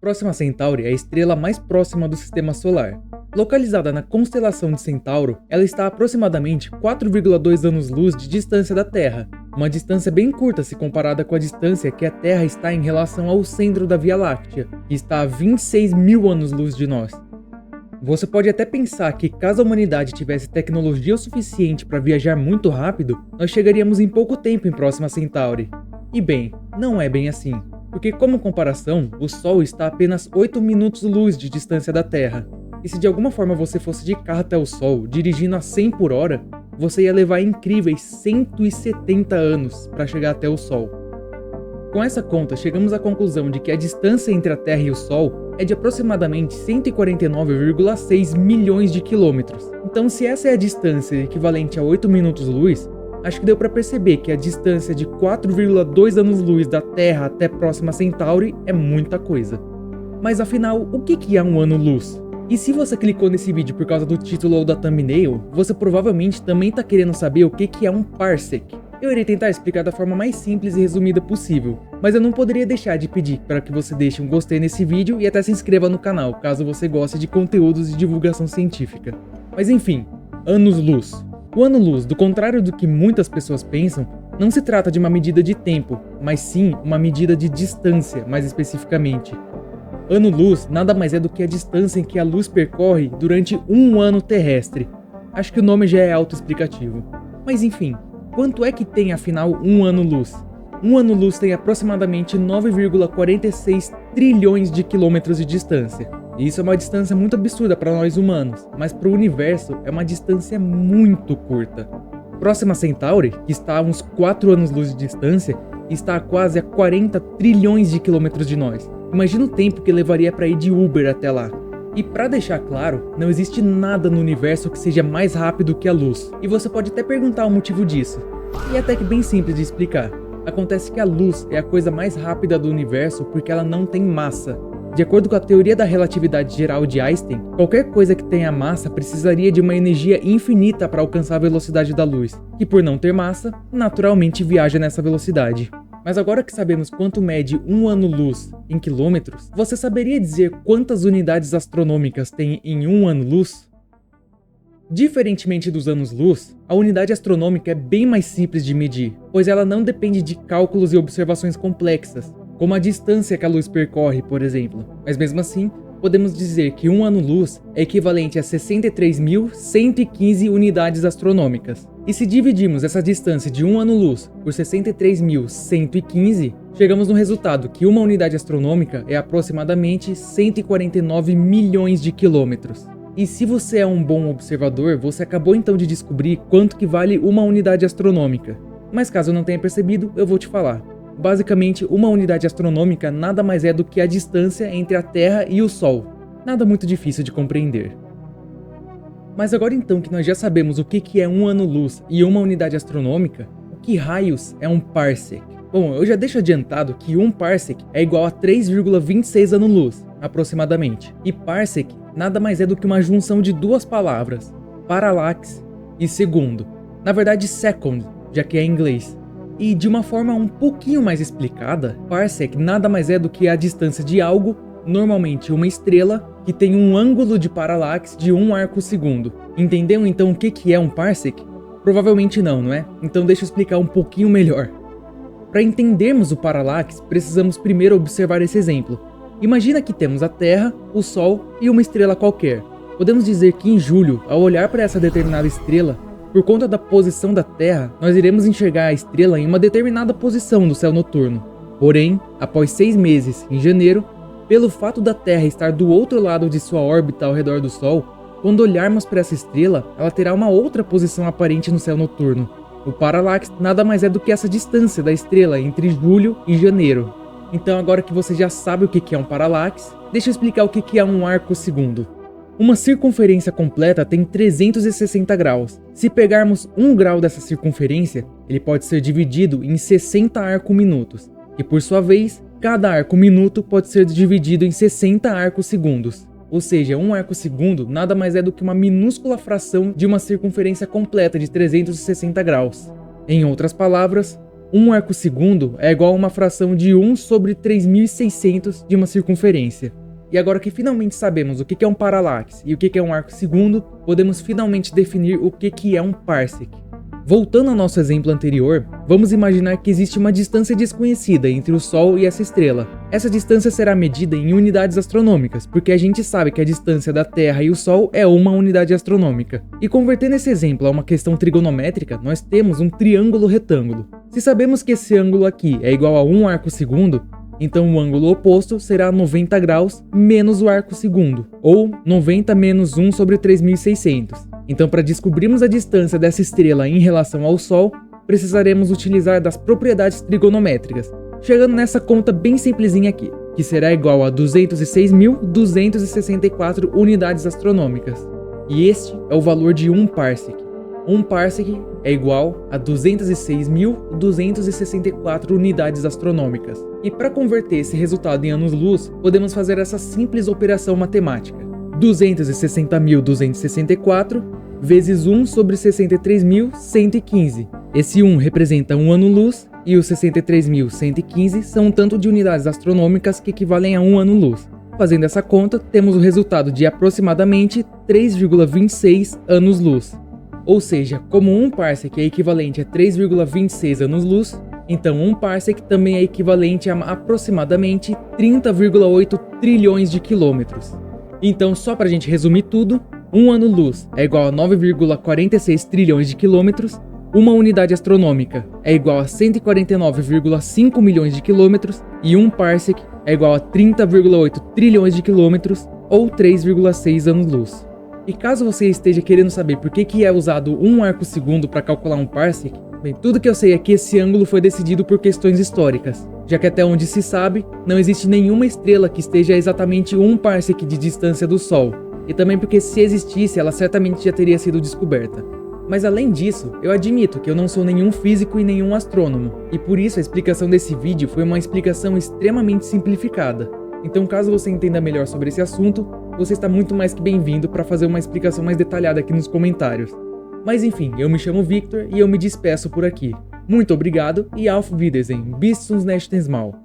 Próxima Centauri é a estrela mais próxima do Sistema Solar. Localizada na constelação de Centauro, ela está a aproximadamente 4,2 anos-luz de distância da Terra, uma distância bem curta se comparada com a distância que a Terra está em relação ao centro da Via Láctea, que está a 26 mil anos-luz de nós. Você pode até pensar que caso a humanidade tivesse tecnologia o suficiente para viajar muito rápido, nós chegaríamos em pouco tempo em Próxima Centauri. E bem, não é bem assim, porque como comparação, o Sol está a apenas 8 minutos-luz de distância da Terra. E se de alguma forma você fosse de carro até o Sol, dirigindo a 100 por hora, você ia levar incríveis 170 anos para chegar até o Sol. Com essa conta, chegamos à conclusão de que a distância entre a Terra e o Sol é de aproximadamente 149,6 milhões de quilômetros. Então, se essa é a distância equivalente a 8 minutos-luz, acho que deu para perceber que a distância de 4,2 anos-luz da Terra até Próxima Centauri é muita coisa. Mas afinal, o que é um ano-luz? E se você clicou nesse vídeo por causa do título ou da thumbnail, você provavelmente também está querendo saber o que é um parsec. Eu irei tentar explicar da forma mais simples e resumida possível, mas eu não poderia deixar de pedir para que você deixe um gostei nesse vídeo e até se inscreva no canal, caso você goste de conteúdos de divulgação científica. Mas enfim, anos-luz. O ano-luz, do contrário do que muitas pessoas pensam, não se trata de uma medida de tempo, mas sim uma medida de distância, mais especificamente. Ano-luz nada mais é do que a distância em que a luz percorre durante um ano terrestre. Acho que o nome já é autoexplicativo. Mas enfim, quanto é que tem afinal um ano-luz? Um ano-luz tem aproximadamente 9,46 trilhões de quilômetros de distância. E isso é uma distância muito absurda para nós humanos, mas para o universo é uma distância muito curta. Próxima Centauri, que está a uns 4 anos-luz de distância, está a quase a 40 trilhões de quilômetros de nós. Imagina o tempo que levaria para ir de Uber até lá. E para deixar claro, não existe nada no universo que seja mais rápido que a luz. E você pode até perguntar o motivo disso. E é até que bem simples de explicar. Acontece que a luz é a coisa mais rápida do universo porque ela não tem massa. De acordo com a teoria da relatividade geral de Einstein, qualquer coisa que tenha massa precisaria de uma energia infinita para alcançar a velocidade da luz, que por não ter massa, naturalmente viaja nessa velocidade. Mas agora que sabemos quanto mede um ano-luz em quilômetros, você saberia dizer quantas unidades astronômicas tem em um ano-luz? Diferentemente dos anos-luz, a unidade astronômica é bem mais simples de medir, pois ela não depende de cálculos e observações complexas, como a distância que a luz percorre, por exemplo. Mas mesmo assim, podemos dizer que um ano-luz é equivalente a 63.115 unidades astronômicas. E se dividirmos essa distância de um ano-luz por 63.115, chegamos no resultado que uma unidade astronômica é aproximadamente 149 milhões de quilômetros. E se você é um bom observador, você acabou então de descobrir quanto que vale uma unidade astronômica. Mas caso eu não tenha percebido, eu vou te falar. Basicamente, uma unidade astronômica nada mais é do que a distância entre a Terra e o Sol. Nada muito difícil de compreender. Mas agora então que nós já sabemos o que é um ano-luz e uma unidade astronômica, o que raios é um parsec? Bom, eu já deixo adiantado que um parsec é igual a 3,26 ano-luz, aproximadamente. E parsec nada mais é do que uma junção de duas palavras, paralaxe e segundo. Na verdade, second, já que é em inglês. E de uma forma um pouquinho mais explicada, parsec nada mais é do que a distância de algo, normalmente uma estrela, que tem um ângulo de paralaxe de 1 arco-segundo. Entendeu então o que é um parsec? Provavelmente não é? Então deixa eu explicar um pouquinho melhor. Para entendermos o paralaxe, precisamos primeiro observar esse exemplo. Imagina que temos a Terra, o Sol e uma estrela qualquer. Podemos dizer que em julho, ao olhar para essa determinada estrela, por conta da posição da Terra, nós iremos enxergar a estrela em uma determinada posição no céu noturno. Porém, após 6 meses, em janeiro, pelo fato da Terra estar do outro lado de sua órbita ao redor do Sol, quando olharmos para essa estrela, ela terá uma outra posição aparente no céu noturno. O paralaxe nada mais é do que essa distância da estrela entre julho e janeiro. Então agora que você já sabe o que é um paralaxe, deixa eu explicar o que é um arco-segundo. Uma circunferência completa tem 360 graus. Se pegarmos 1 grau dessa circunferência, ele pode ser dividido em 60 arco-minutos, e por sua vez, cada arco-minuto pode ser dividido em 60 arco-segundos. Ou seja, um arco-segundo nada mais é do que uma minúscula fração de uma circunferência completa de 360 graus. Em outras palavras, um arco-segundo é igual a uma fração de 1 sobre 3.600 de uma circunferência. E agora que finalmente sabemos o que é um paralaxe e o que é um arco-segundo, podemos finalmente definir o que é um parsec. Voltando ao nosso exemplo anterior, vamos imaginar que existe uma distância desconhecida entre o Sol e essa estrela. Essa distância será medida em unidades astronômicas, porque a gente sabe que a distância da Terra e o Sol é uma unidade astronômica. E convertendo esse exemplo a uma questão trigonométrica, nós temos um triângulo retângulo. Se sabemos que esse ângulo aqui é igual a 1 arco-segundo, então o ângulo oposto será 90 graus menos o arco-segundo, ou 90 menos 1 sobre 3.600. Então, para descobrirmos a distância dessa estrela em relação ao Sol, precisaremos utilizar das propriedades trigonométricas, chegando nessa conta bem simplesinha aqui, que será igual a 206.264 unidades astronômicas. E este é o valor de um parsec. Um parsec é igual a 206.264 unidades astronômicas. E para converter esse resultado em anos-luz, podemos fazer essa simples operação matemática. 260.264 vezes 1 sobre 63.115. Esse 1 representa um ano-luz e os 63.115 são um tanto de unidades astronômicas que equivalem a um ano-luz. Fazendo essa conta, temos o resultado de aproximadamente 3,26 anos-luz. Ou seja, como um parsec é equivalente a 3,26 anos-luz, então um parsec também é equivalente a aproximadamente 30,8 trilhões de quilômetros. Então, só para a gente resumir tudo, um ano-luz é igual a 9,46 trilhões de quilômetros, uma unidade astronômica é igual a 149,5 milhões de quilômetros e um parsec é igual a 30,8 trilhões de quilômetros ou 3,6 anos-luz. E caso você esteja querendo saber por que é usado um arco-segundo para calcular um parsec, bem, tudo que eu sei é que esse ângulo foi decidido por questões históricas, já que até onde se sabe, não existe nenhuma estrela que esteja a exatamente um parsec de distância do Sol, e também porque se existisse, ela certamente já teria sido descoberta. Mas além disso, eu admito que eu não sou nenhum físico e nenhum astrônomo, e por isso a explicação desse vídeo foi uma explicação extremamente simplificada. Então, caso você entenda melhor sobre esse assunto, você está muito mais que bem-vindo para fazer uma explicação mais detalhada aqui nos comentários. Mas enfim, eu me chamo Victor e eu me despeço por aqui. Muito obrigado e Auf Wiedersehen, bis zum nächsten Mal.